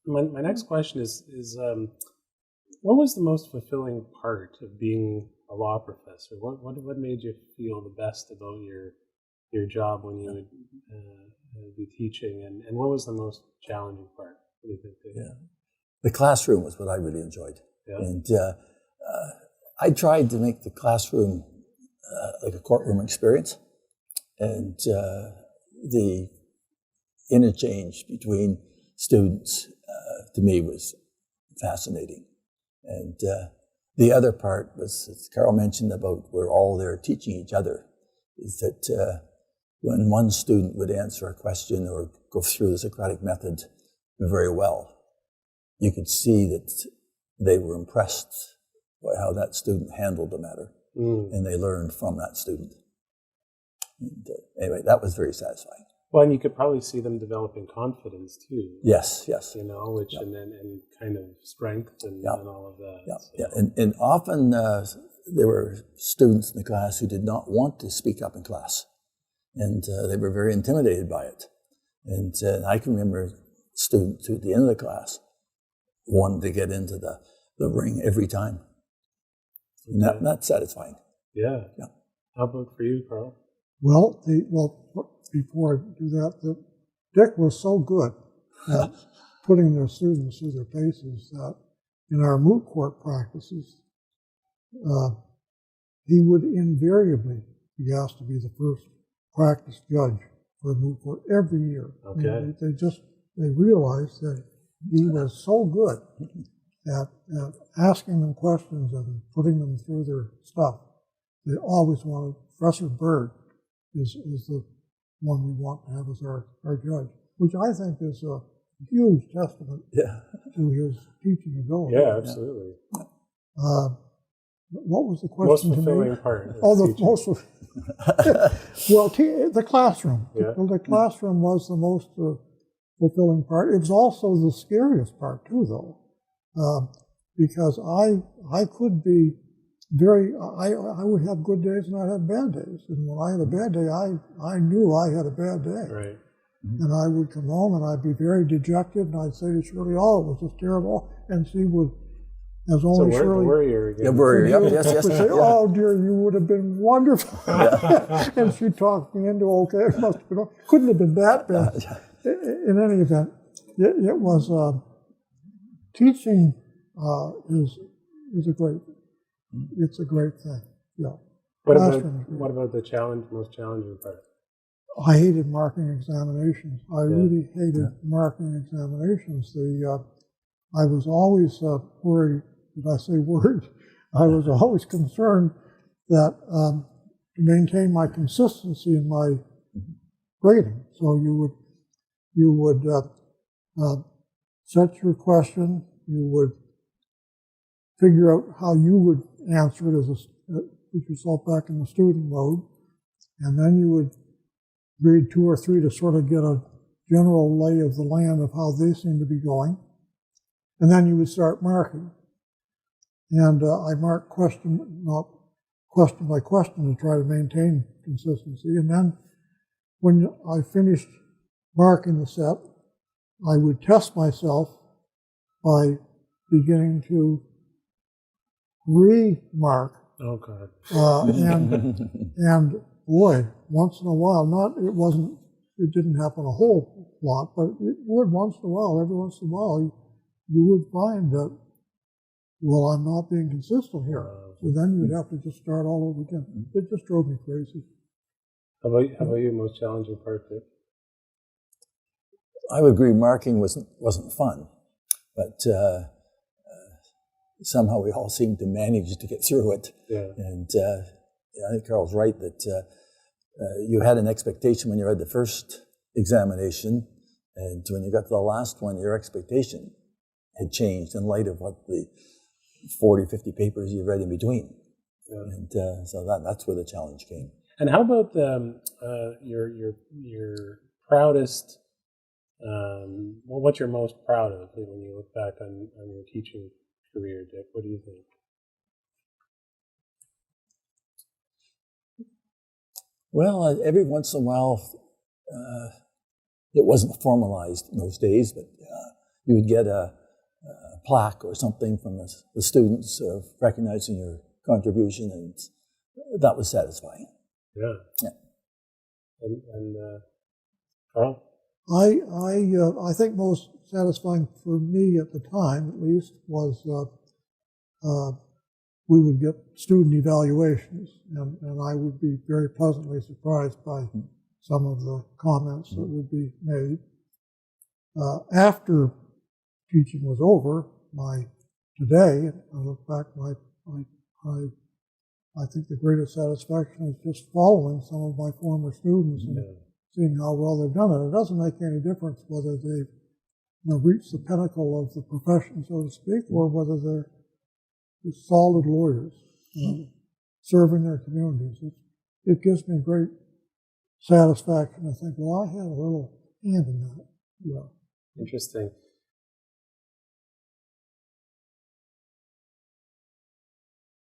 My next question is what was the most fulfilling part of being a law professor? What made you feel the best about your job when you would be teaching, and what was the most challenging part? What do you think, Dave? Yeah. The classroom was what I really enjoyed. Yeah. And I tried to make the classroom like a courtroom experience. And the interchange between students, to me, was fascinating. And the other part was, as Carol mentioned, about we're all there teaching each other, is that when one student would answer a question or go through the Socratic method very well, you could see that they were impressed by how that student handled the matter, and they learned from that student. And, anyway, that was very satisfying. Well, and you could probably see them developing confidence too. Yes. You know, which and kind of strength and all of that. Yeah, so. yeah. And often there were students in the class who did not want to speak up in class, and they were very intimidated by it. And I can remember students who, at the end of the class, wanted to get into the ring every time. Okay. And that's satisfying. Yeah. How about for you, Carl? Well, before I do that, Dick was so good at putting their students through their paces that in our moot court practices, he would invariably be asked to be the first practice judge for a moot court every year. Okay. I mean, they realized that he was so good at asking them questions and putting them through their stuff. They always wanted Professor Bird is the one we want to have as our judge, which I think is a huge testament to his teaching ability. Yeah, absolutely. What was the question? Most fulfilling part. Oh, the most. Well, the classroom. Yeah. The classroom was the most fulfilling part. It was also the scariest part too, though, because I could be I would have good days and I'd have bad days. And when I had a bad day, I knew I had a bad day. Right. And I would come home and I'd be very dejected, and I'd say to Shirley, "Oh, it was just terrible." And she would, as only Shirley. Worrier again. Yeah, worrier. Yes. Would say, "Oh dear, you would have been wonderful." And she talked me into okay. It must have been, couldn't have been that bad. In any event, it was teaching is a great. It's a great thing. Yeah. What about the most challenging part? I hated marking examinations. I really hated marking examinations. I was always worried. Did I say worried? I was always concerned that to maintain my consistency in my grading. So you would set your question. You would figure out how you would answer it put yourself back in the student mode, and then you would read 2 or 3 to sort of get a general lay of the land of how they seem to be going, and then you would start marking. And I marked question by question to try to maintain consistency. And then when I finished marking the set, I would test myself by beginning to remark. Oh God. And boy, once in a while, it didn't happen a whole lot, but it would once in a while, every once in a while, you would find that, well, I'm not being consistent here. So then you'd have to just start all over again. It just drove me crazy. How about you, most challenging part, Dick? I would agree marking wasn't fun, but somehow we all seemed to manage to get through it. Yeah. And I think Carl's right that you had an expectation when you read the first examination, and when you got to the last one, your expectation had changed in light of what the 40, 50 papers you read in between. Yeah. And so that's where the challenge came. And how about your proudest, what you're most proud of when you look back on your teaching career, Dick? What do you think? Well, every once in a while, it wasn't formalized in those days, but you would get a plaque or something from the students recognizing your contribution, and that was satisfying. Yeah. Yeah. And Carl? I think most satisfying for me at the time, at least, was we would get student evaluations, and I would be very pleasantly surprised by some of the comments that would be made. After teaching was over, today, I look back, I think the greatest satisfaction is just following some of my former students and seeing how well they've done it. It doesn't make any difference whether they've reached the pinnacle of the profession, so to speak, or whether they're solid lawyers serving their communities. It gives me great satisfaction to think, well, I had a little hand in that. Interesting.